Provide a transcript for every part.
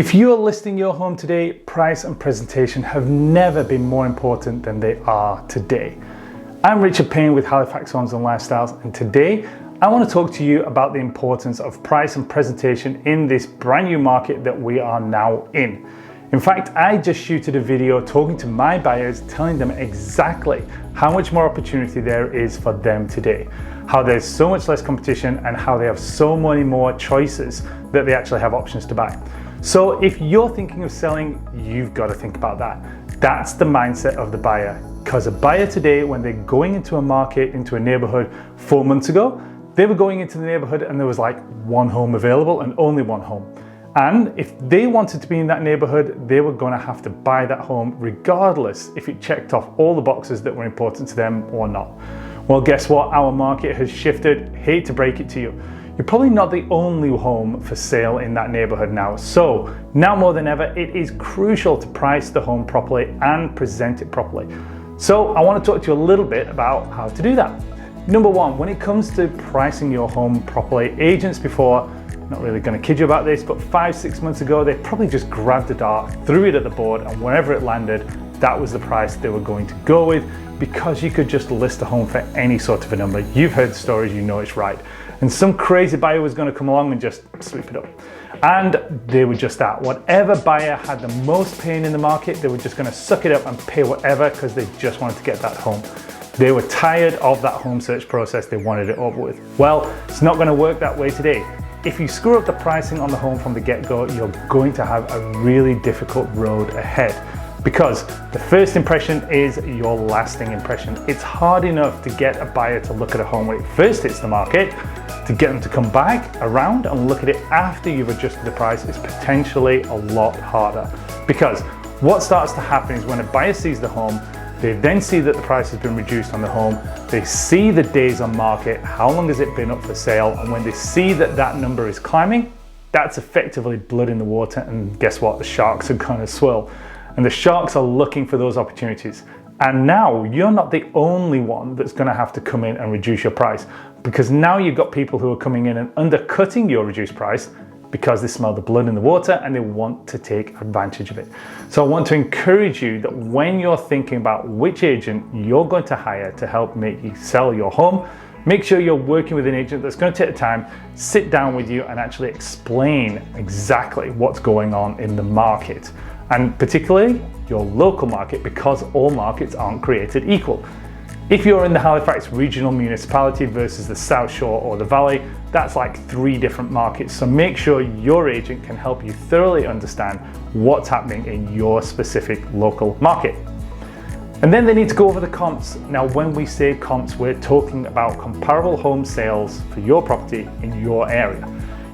If you're listing your home today, price and presentation have never been more important than they are today. I'm Richard Payne with Halifax Homes and Lifestyles, and today I want to talk to you about the importance of price and presentation in this brand new market that we are now in. In fact, I just shooted a video talking to my buyers, telling them exactly how much more opportunity there is for them today, how there's so much less competition, and how they have so many more choices that they actually have options to buy. So if you're thinking of selling, you've got to think about that. That's the mindset of the buyer. Because a buyer today, when they're going into a market, into a neighborhood 4 months ago, they were going into the neighborhood and there was like one home available and only one home. And if they wanted to be in that neighborhood, they were going to have to buy that home regardless if it checked off all the boxes that were important to them or not. Well, guess what? Our market has shifted. Hate to break it to you. You're probably not the only home for sale in that neighborhood now. So now more than ever, it is crucial to price the home properly and present it properly. So I want to talk to you a little bit about how to do that. Number one, when it comes to pricing your home properly, agents before, not really going to kid you about this, but 5-6 months ago, they probably just grabbed the dart, threw it at the board, and wherever it landed, that was the price they were going to go with, because you could just list a home for any sort of a number. You've heard the stories, you know it's right. And some crazy buyer was going to come along and just sweep it up. And they were just that. Whatever buyer had the most pain in the market, they were just going to suck it up and pay whatever because they just wanted to get that home. They were tired of that home search process. They wanted it over with. Well, it's not going to work that way today. If you screw up the pricing on the home from the get-go, you're going to have a really difficult road ahead. Because the first impression is your lasting impression. It's hard enough to get a buyer to look at a home when it first hits the market. To get them to come back around and look at it after you've adjusted the price is potentially a lot harder. Because what starts to happen is when a buyer sees the home, they then see that the price has been reduced on the home, they see the days on market, how long has it been up for sale, and when they see that that number is climbing, that's effectively blood in the water, and guess what? The sharks are gonna swirl. And the sharks are looking for those opportunities. And now you're not the only one that's gonna have to come in and reduce your price, because now you've got people who are coming in and undercutting your reduced price because they smell the blood in the water and they want to take advantage of it. So I want to encourage you that when you're thinking about which agent you're going to hire to help make you sell your home, make sure you're working with an agent that's going to take the time, sit down with you and actually explain exactly what's going on in the market. And particularly your local market, because all markets aren't created equal. If you're in the Halifax regional municipality versus the South Shore or the Valley, that's like 3 different markets. So make sure your agent can help you thoroughly understand what's happening in your specific local market. And then they need to go over the comps. Now, when we say comps, we're talking about comparable home sales for your property in your area.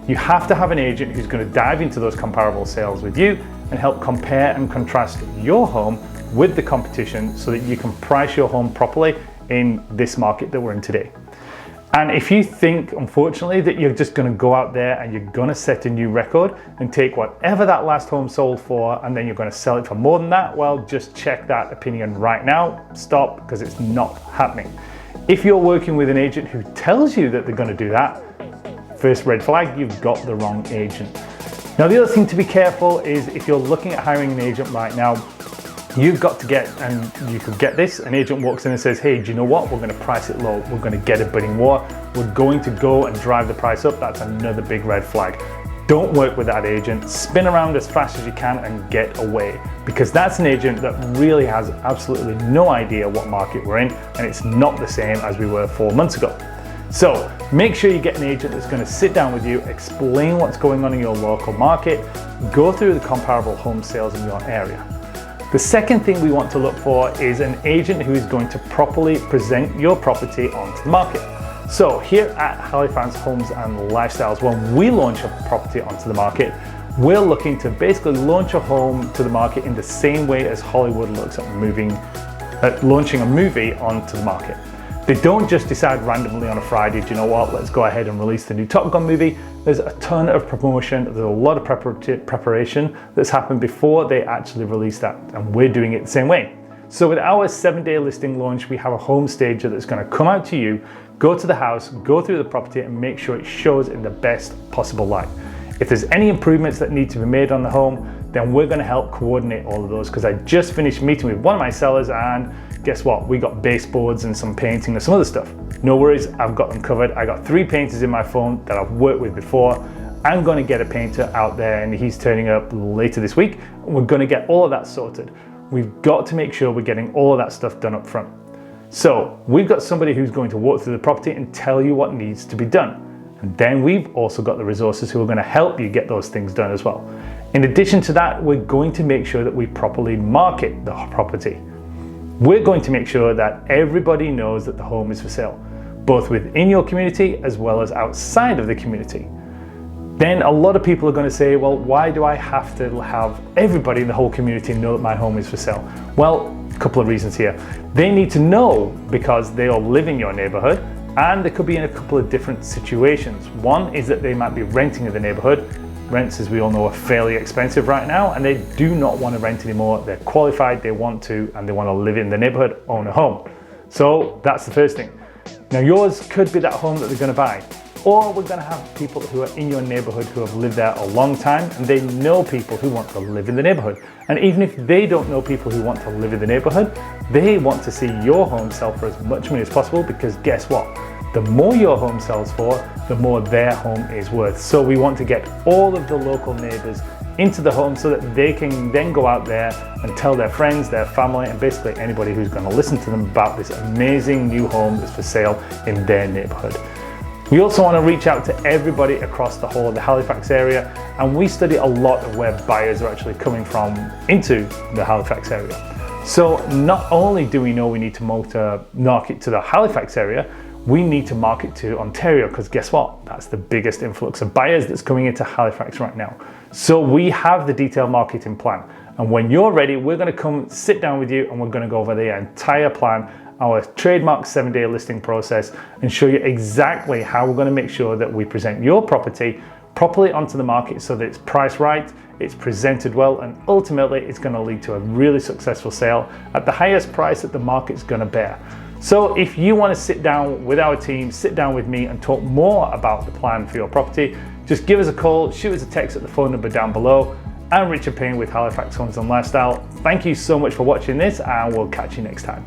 You have to have an agent who's going to dive into those comparable sales with you and help compare and contrast your home with the competition so that you can price your home properly in this market that we're in today. And if you think, unfortunately, that you're just going to go out there and you're going to set a new record and take whatever that last home sold for and then you're going to sell it for more than that, well, just check that opinion right now. Stop, because it's not happening. If you're working with an agent who tells you that they're going to do that, first red flag, you've got the wrong agent. Now, the other thing to be careful is if you're looking at hiring an agent right now, you've got to get, and you could get this, an agent walks in and says, hey, do you know what? We're going to price it low. We're going to get a bidding war. We're going to go and drive the price up. That's another big red flag. Don't work with that agent. Spin around as fast as you can and get away, because that's an agent that really has absolutely no idea what market we're in, and it's not the same as we were 4 months ago. So make sure you get an agent that's going to sit down with you, explain what's going on in your local market, go through the comparable home sales in your area. The second thing we want to look for is an agent who is going to properly present your property onto the market. So here at Halifax Homes and Lifestyles, when we launch a property onto the market, we're looking to basically launch a home to the market in the same way as Hollywood looks at launching a movie onto the market. They don't just decide randomly on a Friday, do you know what, let's go ahead and release the new Top Gun movie. There's a ton of promotion, there's a lot of preparation that's happened before they actually release that, and we're doing it the same way. So with our 7-day listing launch, we have a home stager that's going to come out to you, go to the house, go through the property and make sure it shows in the best possible light. If there's any improvements that need to be made on the home, then we're going to help coordinate all of those, because I just finished meeting with one of my sellers and guess what? We got baseboards and some painting and some other stuff. No worries, I've got them covered. I got 3 painters in my phone that I've worked with before. I'm going to get a painter out there and he's turning up later this week. We're going to get all of that sorted. We've got to make sure we're getting all of that stuff done up front. So we've got somebody who's going to walk through the property and tell you what needs to be done. And then we've also got the resources who are going to help you get those things done as well. In addition to that, we're going to make sure that we properly market the property. We're going to make sure that everybody knows that the home is for sale, both within your community as well as outside of the community. Then a lot of people are going to say, well, why do I have to have everybody in the whole community know that my home is for sale? Well, a couple of reasons here. They need to know because they all live in your neighborhood, and they could be in a couple of different situations. One is that they might be renting in the neighborhood. Rents, as we all know, are fairly expensive right now, and they do not want to rent anymore. They're qualified, they want to, and they want to live in the neighborhood, own a home. So that's the first thing. Now yours could be that home that they're going to buy. Or we're going to have people who are in your neighborhood who have lived there a long time and they know people who want to live in the neighborhood. And even if they don't know people who want to live in the neighborhood, they want to see your home sell for as much money as possible, because guess what? The more your home sells for, the more their home is worth. So we want to get all of the local neighbors into the home so that they can then go out there and tell their friends, their family, and basically anybody who's going to listen to them about this amazing new home that's for sale in their neighborhood. We also want to reach out to everybody across the whole of the Halifax area, and we study a lot of where buyers are actually coming from into the Halifax area. So not only do we know we need to market to the Halifax area, we need to market to Ontario, because guess what? That's the biggest influx of buyers that's coming into Halifax right now. So we have the detailed marketing plan, and when you're ready, we're going to come sit down with you and we're going to go over the entire plan, our trademark 7-day listing process, and show you exactly how we're going to make sure that we present your property properly onto the market so that it's priced right, it's presented well, and ultimately it's going to lead to a really successful sale at the highest price that the market's going to bear. So if you want to sit down with our team, sit down with me and talk more about the plan for your property, just give us a call, shoot us a text at the phone number down below. I'm Richard Payne with Halifax Homes and Lifestyle. Thank you so much for watching this, and we'll catch you next time.